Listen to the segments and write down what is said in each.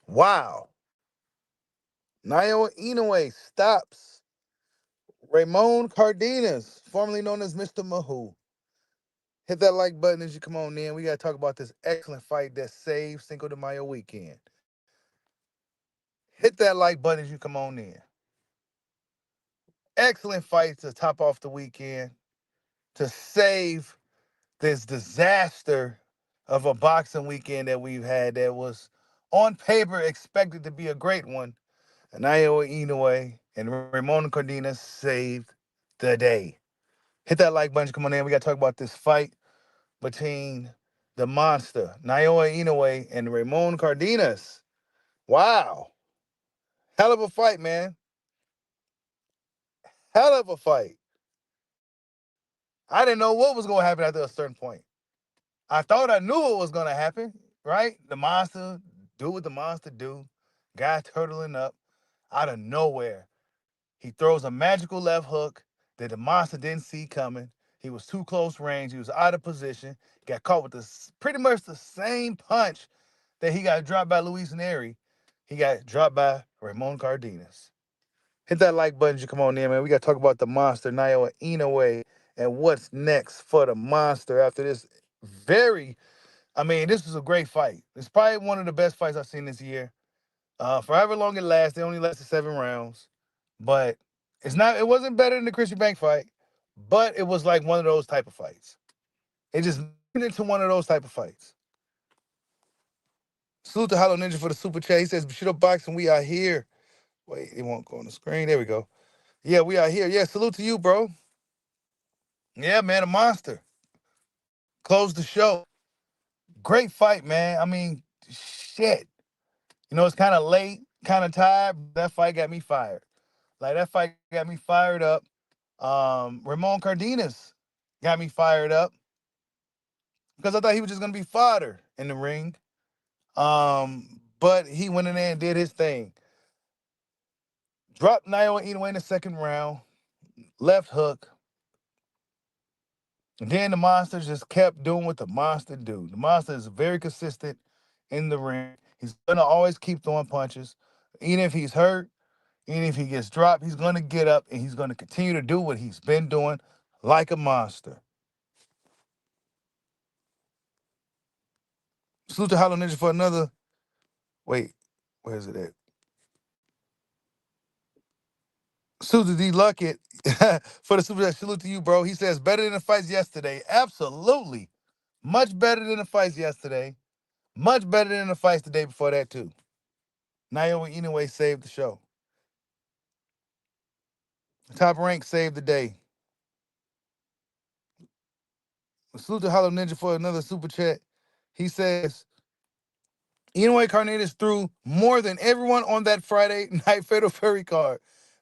Wow. Naoyo Inoue stops Ramon Cardenas, formerly known as Mr. Mahoo. Hit that like button as you come on in. We got to talk about this excellent fight that saved Cinco de Mayo weekend. Hit that like button as you come on in. Excellent fight to top off the weekend to save this disaster of a boxing weekend that we've had that was on paper expected to be a great one. And Naoyo Inoue and Ramon Cardenas saved the day. Hit that like button. Come on in. We got to talk about this fight between the monster, Naoyo Inoue, and Ramon Cardenas. Wow. Hell of a fight, man. Hell of a fight. I didn't know what was going to happen after a certain point. I thought I knew what was going to happen, right? The monster do what the monster do. Guy turtling up out of nowhere. He throws a magical left hook that the monster didn't see coming. He was too close range. He was out of position. Got caught with pretty much the same punch that he got dropped by Luis Neri. He got dropped by Ramon Cardenas. Hit that like button as you come on in, man. We got to talk about the monster, Naoyo Inoue, and what's next for the monster after this this was a great fight. It's probably one of the best fights I've seen this year. For however long it lasts, they only lasted 7 rounds. But it wasn't better than the Christian Bank fight, but it was like one of those type of fights. It just turned into one of those type of fights. Salute to Hollow Ninja for the super chat. He says, Bushido Boxing, we are here. Wait, it won't go on the screen. There we go. Yeah, we are here. Yeah, salute to you, bro. Yeah, man, a monster. Close the show. Great fight, man. Shit. It's kind of late, kind of tired. But that fight got me fired. Like, that fight got me fired up. Ramon Cardenas got me fired up because I thought he was just gonna be fodder in the ring. But he went in there and did his thing. Dropped Naoyo Inoue in the second round, left hook. And then the monster just kept doing what the monster do. The monster is very consistent in the ring. He's gonna always keep throwing punches. Even if he's hurt, even if he gets dropped, he's gonna get up and he's gonna continue to do what he's been doing like a monster. Salute to Hollow Ninja for another. Wait, where is it at? Salute to D Luckett for the super chat. Salute to you, bro. He says better than the fights yesterday. Absolutely. Much better than the fights yesterday. Much better than the fights the day before that, too. Naoyo Inoue saved the show. Top Rank saved the day. Salute to Hollow Ninja for another super chat. He says, Inoue Cardenas threw more than everyone on that Friday night Fatal Fury card.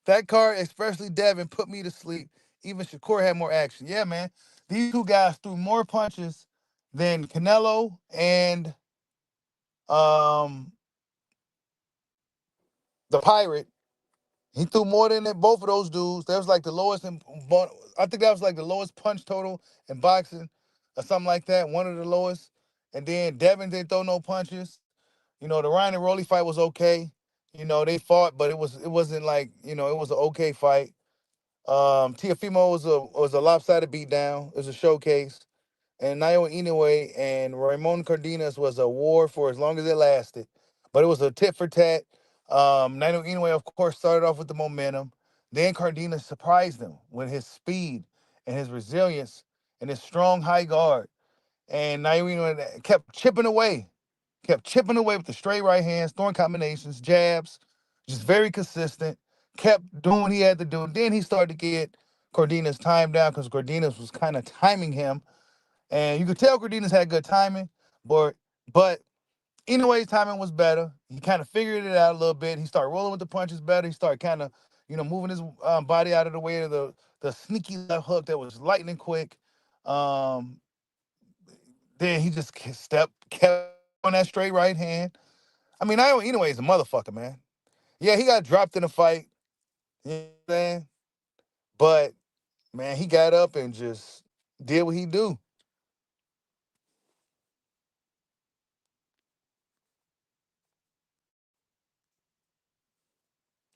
That card, especially Devin, put me to sleep. Even Shakur had more action. Yeah, man. These two guys threw more punches than Canelo and um, the Pirate. He threw more than both of those dudes. That was like the lowest I think that was like the lowest punch total in boxing or something like that. One of the lowest. And then Devin didn't throw no punches. The Ryan and Rolly fight was okay. They fought, but it wasn't like, it was an okay fight. Tiafimo was a lopsided beatdown. It was a showcase. And Naoyo Inoue and Ramon Cardenas was a war for as long as it lasted. But it was a tit for tat. Naoyo Inoue, of course, started off with the momentum. Then Cardenas surprised him with his speed and his resilience and his strong high guard. And Naoyo Inoue kept chipping away with the straight right hands, throwing combinations, jabs, just very consistent, kept doing what he had to do. And then he started to get Cardenas time down because Cardenas was kind of timing him. And you could tell Cardenas had good timing, but Inoue's timing was better. He kind of figured it out a little bit. He started rolling with the punches better. He started kind of, moving his body out of the way of the sneaky left hook that was lightning quick. Um, then he just kept on that straight right hand. Naoyo Inoue is a motherfucker, man. Yeah, he got dropped in a fight. You know what I'm saying? But, man, he got up and just did what he do.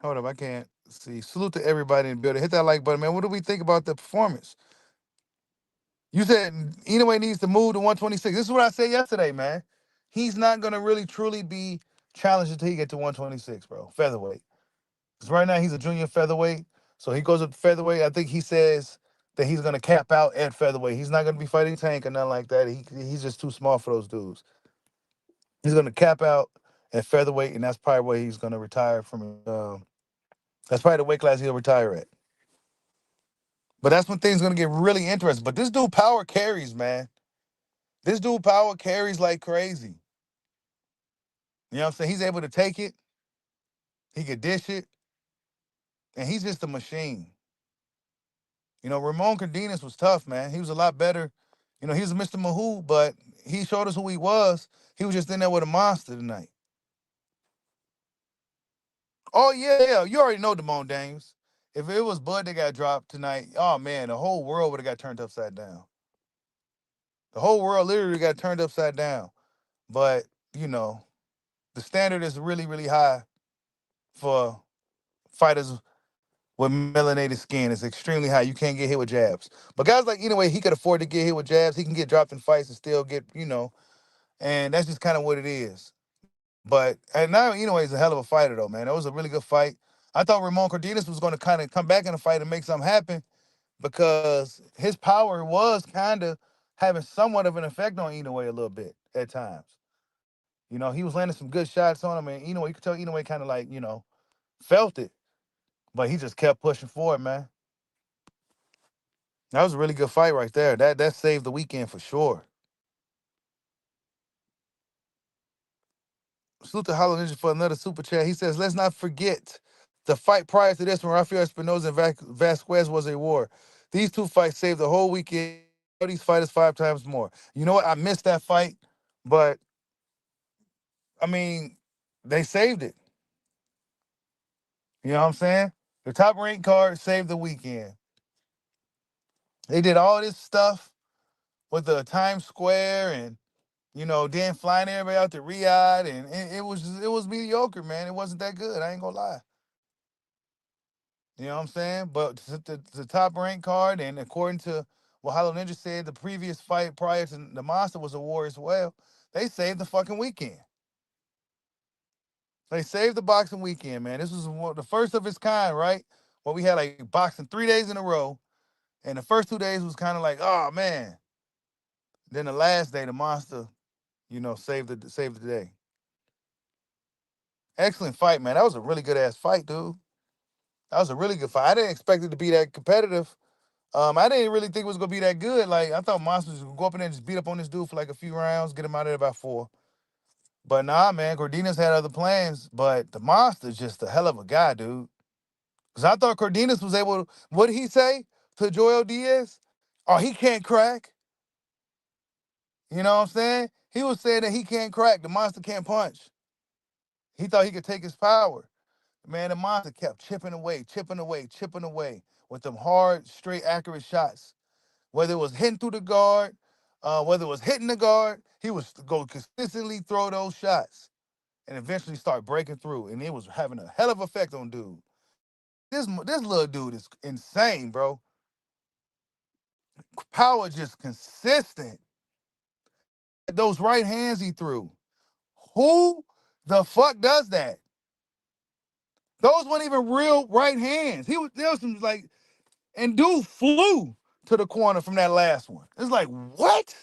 Hold up, I can't see. Salute to everybody in the building. Hit that like button, man. What do we think about the performance? You said Inoue needs to move to 126. This is what I said yesterday, man. He's not gonna really truly be challenged until he get to 126, bro. Featherweight. Because right now he's a junior featherweight. So he goes up to featherweight. I think he says that he's gonna cap out at featherweight. He's not gonna be fighting Tank or nothing like that. He's just too small for those dudes. He's gonna cap out at featherweight, and that's probably where he's gonna retire from. That's probably the weight class he'll retire at. But that's when things gonna get really interesting. But this dude power carries, man. This dude power carries like crazy. You know what I'm saying? He's able to take it. He could dish it, and he's just a machine. You know, Ramon Cardenas was tough, man. He was a lot better. You know, he was Mr. Mahoo, but he showed us who he was. He was just in there with a monster tonight. Oh yeah, you already know Damone Daniels. If it was Bud that got dropped tonight, oh man, the whole world would have got turned upside down. The whole world literally got turned upside down. But you know, the standard is really, really high for fighters with melanated skin. It's extremely high. You can't get hit with jabs. But guys like Inoue, he could afford to get hit with jabs. He can get dropped in fights and still get, and that's just kind of what it is. But and now Inoue is a hell of a fighter though, man. That was a really good fight. I thought Ramon Cardenas was going to kind of come back in the fight and make something happen because his power was kind of having somewhat of an effect on Inoue a little bit at times. You know, he was landing some good shots on him, and Inoue, you could tell Inoue kind of like, felt it, but he just kept pushing forward, man. That was a really good fight right there. That saved the weekend for sure. Salute to Hollow Ninja for another super chat. He says, let's not forget the fight prior to this when Rafael Espinoza and Vasquez was a war. These two fights saved the whole weekend. These fighters 5 times more. You know what? I missed that fight, but I mean, they saved it. You know what I'm saying? The top ranked card saved the weekend. They did all this stuff with the Times Square and then flying everybody out to Riyadh, and it was mediocre, man. It wasn't that good. I ain't gonna lie. You know what I'm saying? But the top ranked card, and according to what Hollow Ninja said, the previous fight prior to the Monster was a war as well. They saved the fucking weekend. They saved the boxing weekend, man. This was the first of its kind, right? Where we had like boxing 3 days in a row, and the first 2 days was kind of like, oh man. Then the last day, the Monster, saved the day. Excellent fight, man. That was a really good ass fight, dude. That was a really good fight. I didn't expect it to be that competitive. I didn't really think it was gonna be that good. Like I thought Monster was gonna go up in there and just beat up on this dude for like a few rounds, get him out of there about 4. But nah, man, Cardenas had other plans. But the Monster's just a hell of a guy, dude. Cause I thought Cardenas was able to. What did he say to Joel Diaz? Oh, he can't crack. You know what I'm saying? He was saying that he can't crack. The Monster can't punch. He thought he could take his power. Man, the Monster kept chipping away, chipping away, chipping away with them hard, straight, accurate shots. Whether it was hitting through the guard, whether it was hitting the guard, he was go consistently throw those shots and eventually start breaking through. And it was having a hell of effect on dude. This little dude is insane, bro. Power just consistent. Those right hands he threw. Who the fuck does that? Those weren't even real right hands. There was some like, and dude flew to the corner from that last one. It's like, what?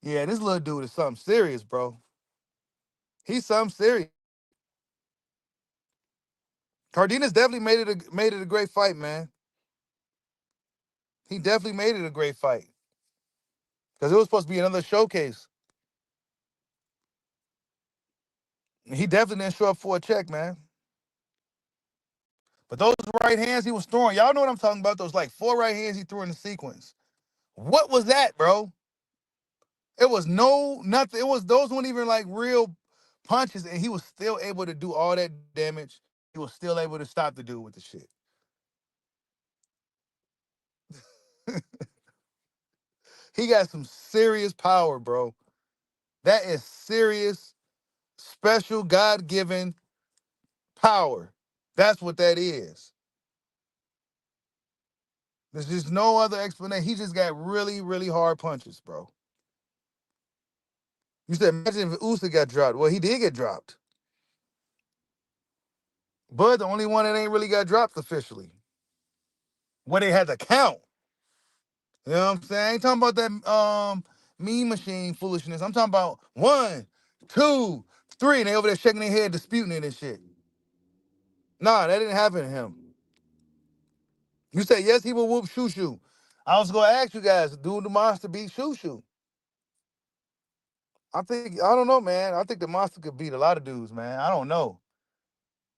Yeah, this little dude is something serious, bro. He's something serious. Cardenas definitely made it a great fight, man. He definitely made it a great fight because it was supposed to be another showcase. He definitely didn't show up for a check, man. But those right hands he was throwing, y'all know what I'm talking about? Those like 4 right hands he threw in the sequence. What was that, bro? It was nothing. It was those weren't even like real punches, and he was still able to do all that damage. He was still able to stop the dude with the shit. He got some serious power, bro. That is serious, special, God-given power. That's what that is. There's just no other explanation. He just got really, really hard punches, bro. You said imagine if Usyk got dropped. Well, he did get dropped. Bud, the only one that ain't really got dropped officially. Where they had to count. You know what I'm saying? I ain't talking about that mean machine foolishness. I'm talking about 1, 2, 3, and they over there shaking their head, disputing it and shit. Nah, that didn't happen to him. You say yes, he will whoop Shoo Shoo. I was gonna ask you guys, do the monster beat Shoo Shoo? I don't know, man. I think the monster could beat a lot of dudes, man. I don't know.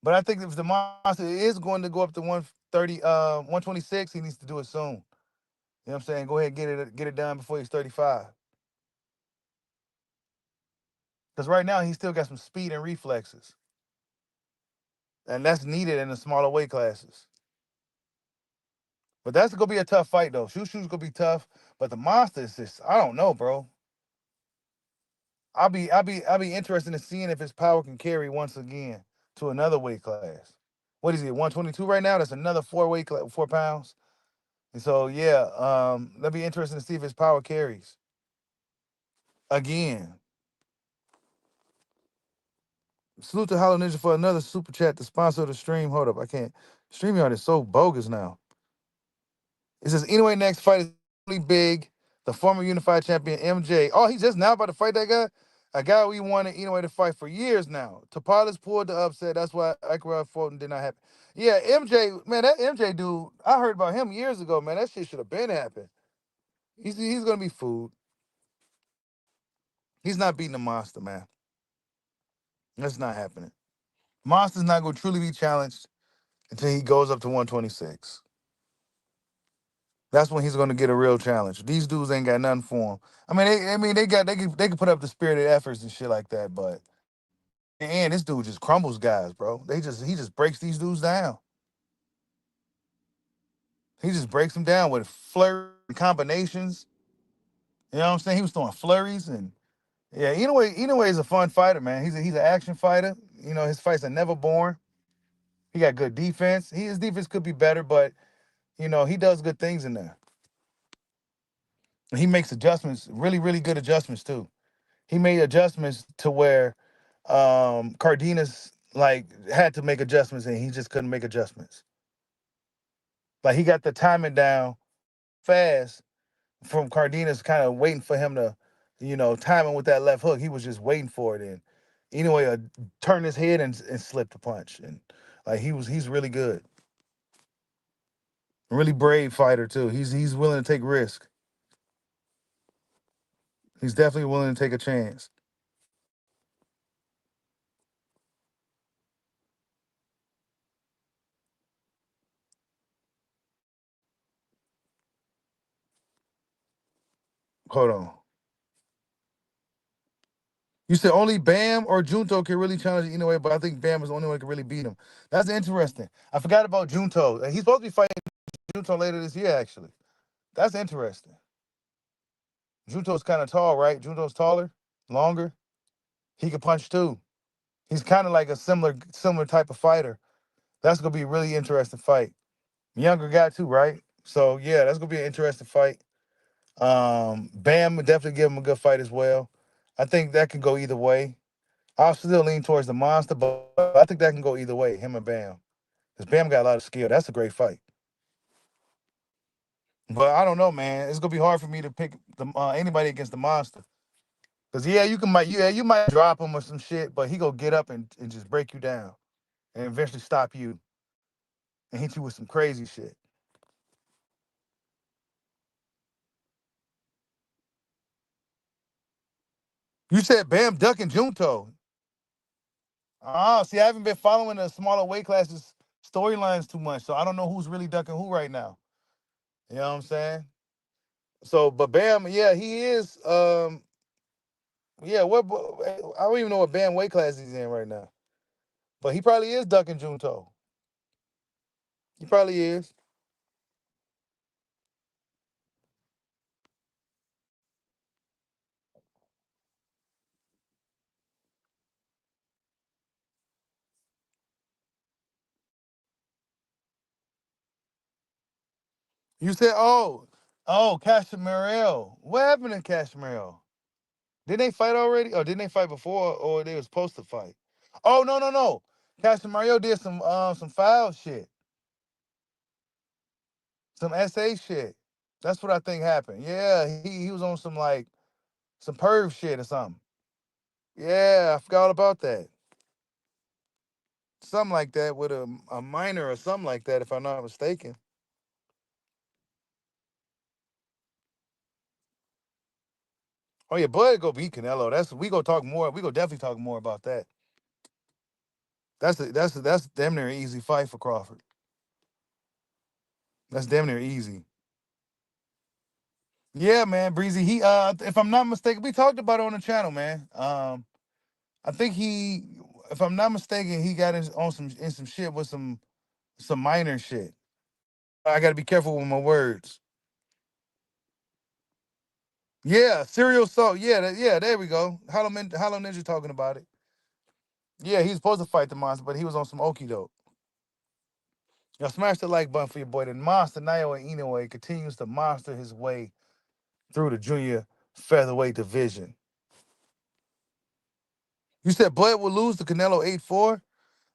But I think if the monster is going to go up to 130, 126, he needs to do it soon. You know what I'm saying? Go ahead and get it done before he's 35. Because right now he still got some speed and reflexes. And that's needed in the smaller weight classes. But that's gonna be a tough fight though. Shoo Shoo's gonna be tough. But the monster is just, I don't know, bro. I'll be interested in seeing if his power can carry once again to another weight class. What is he, 122 right now? That's another 4 pounds. And so yeah, that'll be interesting to see if his power carries again. Salute to Hollow Ninja for another super chat to sponsor the stream. Hold up, I can't. StreamYard is so bogus now. It says anyway, next fight is really big. The former unified champion MJ. Oh, he's just now about to fight that guy. A guy we wanted Inoue to fight for years now. Topalas pulled the upset. That's why Akira Fulton did not happen. Yeah, MJ, man, that MJ dude, I heard about him years ago, man. That shit should have been happened. He's gonna be food. He's not beating the monster, man. That's not happening. Monster's not gonna truly be challenged until he goes up to 126. That's when he's gonna get a real challenge. These dudes ain't got nothing for him. They can put up the spirited efforts and shit like that, but and this dude just crumbles guys, bro. He just breaks these dudes down. He just breaks them down with flurry combinations. You know what I'm saying? He was throwing flurries and yeah. Inoue is a fun fighter, man. He's an action fighter. You know his fights are never boring. He got good defense. His defense could be better, but he does good things in there. And he makes adjustments, really really good adjustments too. He made adjustments to where Cardenas like had to make adjustments and he just couldn't make adjustments. Like he got the timing down fast from Cardenas kind of waiting for him to, timing with that left hook. He was just waiting for it. And anyway, turned his head and slipped the punch. And like he's really good. Really brave fighter too. He's willing to take risk. He's definitely willing to take a chance. Hold on. You said only Bam or Junto can really challenge Inoue, but I think Bam is the only one that can really beat him. That's interesting. I forgot about Junto. He's supposed to be fighting Junto later this year, actually. That's interesting. Junto's kind of tall, right? Junto's taller, longer. He can punch too. He's kind of like a similar type of fighter. That's gonna be a really interesting fight. Younger guy too, right? So yeah, that's gonna be an interesting fight. Bam would definitely give him a good fight as well. I think that can go either way. I'll still lean towards the monster, but I think that can go either way, him and Bam. Because Bam got a lot of skill. That's a great fight. But I don't know, man. It's gonna be hard for me to pick anybody against the monster. Cause yeah, you might drop him or some shit, but he gonna get up and just break you down and eventually stop you and hit you with some crazy shit. You said Bam ducking Junto. See, I haven't been following the smaller weight classes storylines too much, so I don't know who's really ducking who right now. You know what I'm saying? So, but Bam, yeah, he is. Yeah, I don't even know what Bam weight class he's in right now, but he probably is ducking Junto. He probably is. You said, oh, Cashmere. What happened to Cashmere? Didn't they fight already? Or didn't they fight before? Or they were supposed to fight? Oh, no, no, no. Cashmere did some foul shit, some SA shit. That's what I think happened. Yeah, he was on some perv shit or something. Yeah, I forgot all about that. Something like that with a minor or something like that, if I'm not mistaken. Oh yeah, Bud go beat Canelo. That's we go talk more. We go definitely talk more about that. That's damn near an easy fight for Crawford. That's damn near easy. Yeah, man, Breezy. He if I'm not mistaken, we talked about it on the channel, man. I think if I'm not mistaken, he got in some shit with some minor shit. I got to be careful with my words. Yeah, serial assault. Yeah, yeah. There we go. Hollow Ninja talking about it. Yeah, he's supposed to fight the monster, but he was on some okie doke. Y'all smash the like button for your boy. The monster Naoyo Inoue continues to monster his way through the junior featherweight division. You said Bud will lose to Canelo 8-4?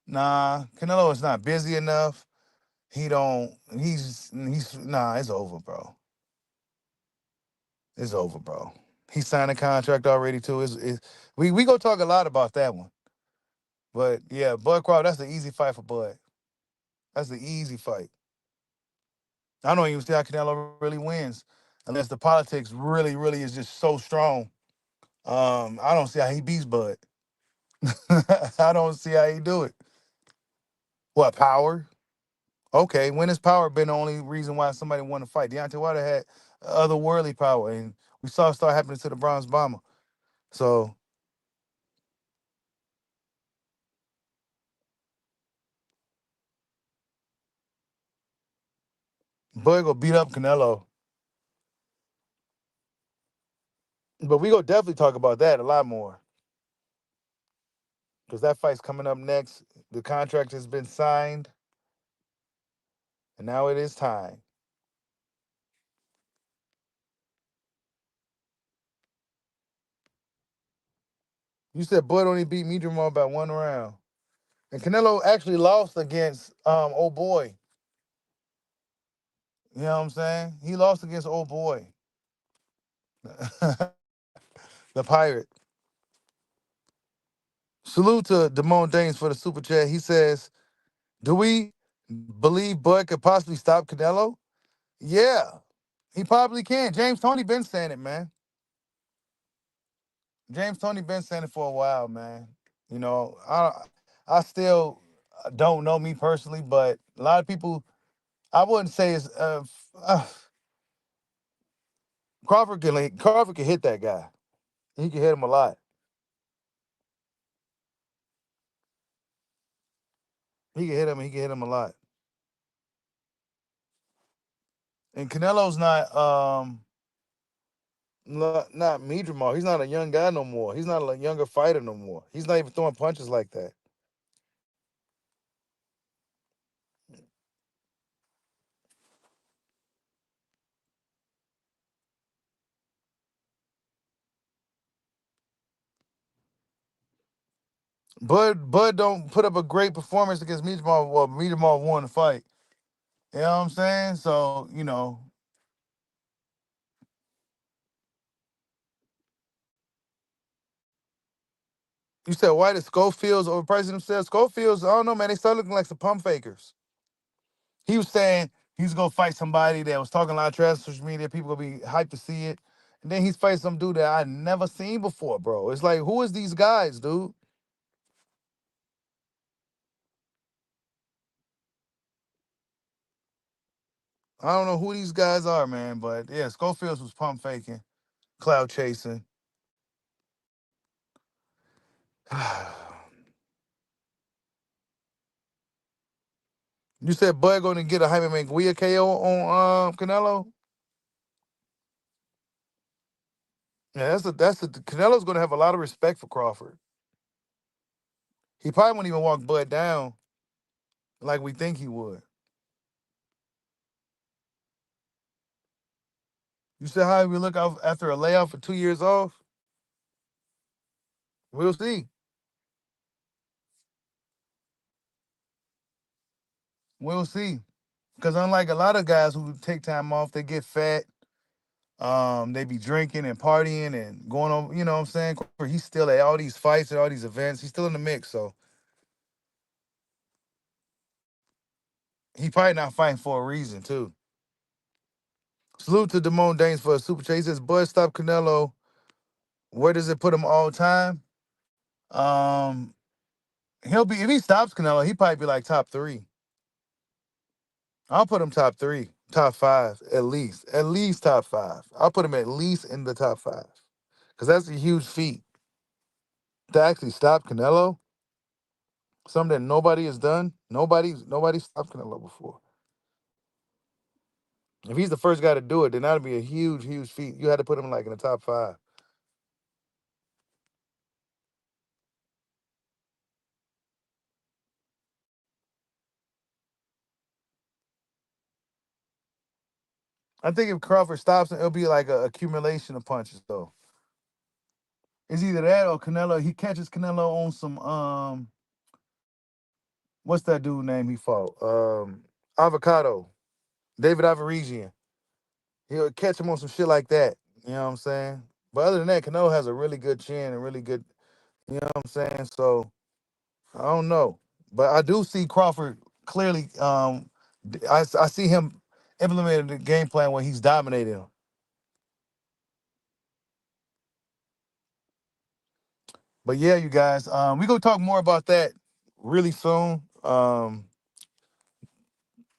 Nah, Canelo is not busy enough. He don't. He's nah. It's over, bro. It's over, bro. He signed a contract already too. We go talk a lot about that one, but yeah, Bud Crawford. That's the easy fight for Bud. That's the easy fight. I don't even see how Canelo really wins unless the politics really, really is just so strong. I don't see how he beats Bud. I don't see how he do it. What power? Okay, when has power been the only reason why somebody want to fight? Deontay Wilder had otherworldly power, and we saw it start happening to the Bronze Bomber. So Bud go beat up Canelo, but we go definitely talk about that a lot more because that fight's coming up next. The contract has been signed, and now it is time. You said Bud only beat Jamal by 1 round, and Canelo actually lost against old boy. You know what I'm saying? He lost against old boy, the pirate. Salute to Damone Danes for the super chat. He says, "Do we believe Bud could possibly stop Canelo?" Yeah, he probably can. James Tony been saying it, man. James Tony been saying it for a while, man. You know, I still don't know me personally, but a lot of people. I wouldn't say it's Crawford can hit that guy. He can hit him a lot. He can hit him. He can hit him a lot. And Canelo's not me, Jamal. He's not a young guy no more. He's not a younger fighter no more. He's not even throwing punches like that. Bud don't put up a great performance against me, Jamal. Well, me, Jamal won the fight. You know what I'm saying? So you said why did Schofield's overpricing themselves? Schofield's, I don't know, man. They start looking like some pump fakers. He was saying he's gonna fight somebody that was talking a lot of trash on social media. People gonna be hyped to see it, and then he's fighting some dude that I never seen before, bro. It's like, who is these guys, dude? I don't know who these guys are, man. But yeah, Schofield's was pump faking, cloud chasing. You said Bud gonna get a Jaime Manguia KO on Canelo? Yeah, that's the Canelo's gonna have a lot of respect for Crawford. He probably won't even walk Bud down, like we think he would. You said how we look out after a layoff for 2 years off? We'll see. We'll see. Because unlike a lot of guys who take time off, they get fat. They be drinking and partying and going on. You know what I'm saying? He's still at all these fights and all these events. He's still in the mix. So he probably not fighting for a reason too. Salute to Damone Danes for a super chat. He says, "Bud, stop Canelo. Where does it put him all time? Um, he'll be if he stops Canelo, he probably be like top three. I'll put him top three, top five at least top five. I'll put him at least in the top five because that's a huge feat to actually stop Canelo. Something that nobody has done. Nobody stopped Canelo before. If he's the first guy to do it, then that'd be a huge, huge feat. You had to put him like in the top five. I think if Crawford stops him, it'll be like an accumulation of punches though. It's either that or Canelo. He catches Canelo on some what's that dude name he fought? Avocado. David Averigian. He'll catch him on some shit like that. You know what I'm saying? But other than that, Canelo has a really good chin and really good, you know what I'm saying? So I don't know. But I do see Crawford clearly. I see him implementing the game plan where he's dominating him. But yeah, you guys, we gonna talk more about that really soon.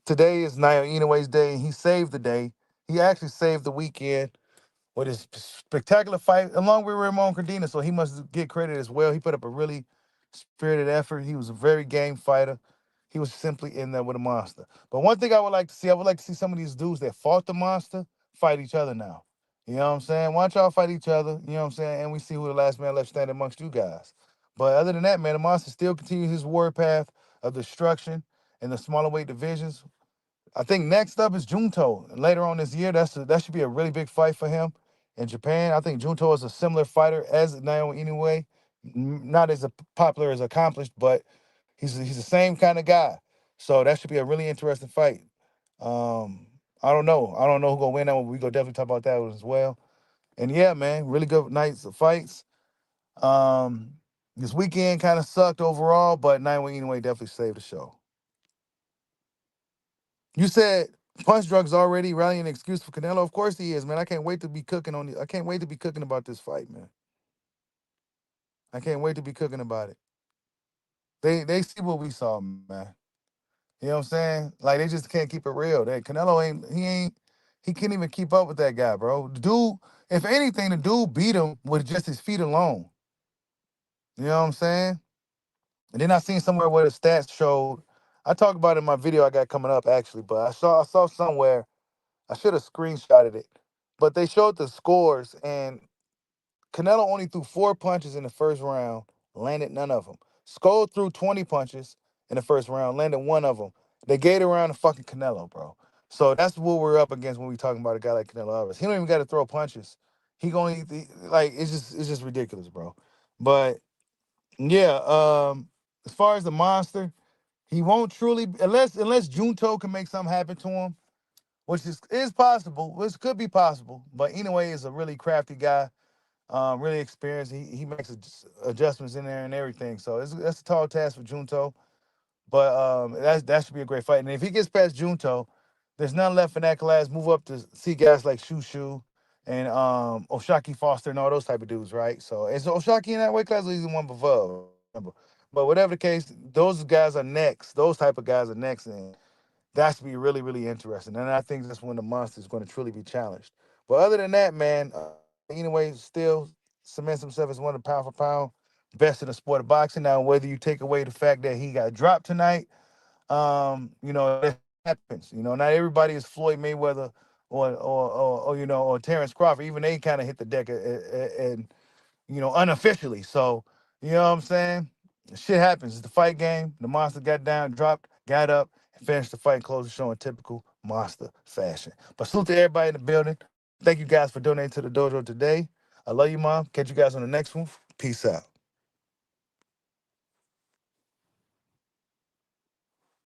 Today is Naoyo Inoue's day, and he saved the day. He actually saved the weekend with his spectacular fight along with Ramon Cardenas, so he must get credit as well. He put up a really spirited effort. He was a very game fighter. He was simply in there with a monster. But one thing I would like to see, I would like to see some of these dudes that fought the monster fight each other now. You know what I'm saying? Why don't y'all fight each other? You know what I'm saying? And we see who the last man left standing amongst you guys. But other than that, man, the monster still continues his war path of destruction in the smaller weight divisions. I think next up is Junto. And later on this year, that should be a really big fight for him in Japan. I think Junto is a similar fighter as Naoyo Inoue, not as popular as accomplished, but he's the same kind of guy. So that should be a really interesting fight. I don't know. I don't know who's gonna win that one. We go definitely talk about that one as well. And yeah, man, really good nights of fights. Um, this weekend kind of sucked overall, but Naoyo Inoue definitely saved the show. You said Punch Drug's already rallying an excuse for Canelo. Of course he is, man. I can't wait to be cooking on I can't wait to be cooking about this fight, man. I can't wait to be cooking about it. They see what we saw, man. You know what I'm saying? Like they just can't keep it real. That Canelo he can't even keep up with that guy, bro. The dude, if anything, the dude beat him with just his feet alone. You know what I'm saying? And then I seen somewhere where the stats showed. I talk about it in my video I got coming up actually, but I saw somewhere. I should have screenshotted it. But they showed the scores, and Canelo only threw 4 punches in the first round, landed none of them. Skull threw 20 punches in the first round, landed one of them. They gave it around to fucking Canelo, bro. So that's what we're up against when we talking about a guy like Canelo Alvarez. He don't even got to throw punches. He going like it's just ridiculous, bro. But yeah, as far as the monster, he won't truly unless Junto can make something happen to him, which is possible, which could be possible. But anyway, is a really crafty guy, really experienced. He makes adjustments in there and everything. So that's a tall task for Junto. But that should be a great fight. And if he gets past Junto, there's none left in that class. Move up to see guys like Shushu and Oshaki Foster and all those type of dudes, right? So is Oshaki in that weight class or is he one above? Remember. But whatever the case, those guys are next. Those type of guys are next, and that's to be really, really interesting. And I think that's when the monster is going to truly be challenged. But other than that, man, anyway, still cements himself as one of the pound for pound best in the sport of boxing. Now, whether you take away the fact that he got dropped tonight, it happens. Not everybody is Floyd Mayweather or Terrence Crawford. Even they kind of hit the deck and unofficially. So, you know what I'm saying? Shit happens. It's the fight game. The monster got down, dropped, got up, and finished the fight and closed the show in typical monster fashion. But salute to everybody in the building. Thank you guys for donating to the dojo today. I love you, Mom. Catch you guys on the next one. Peace out.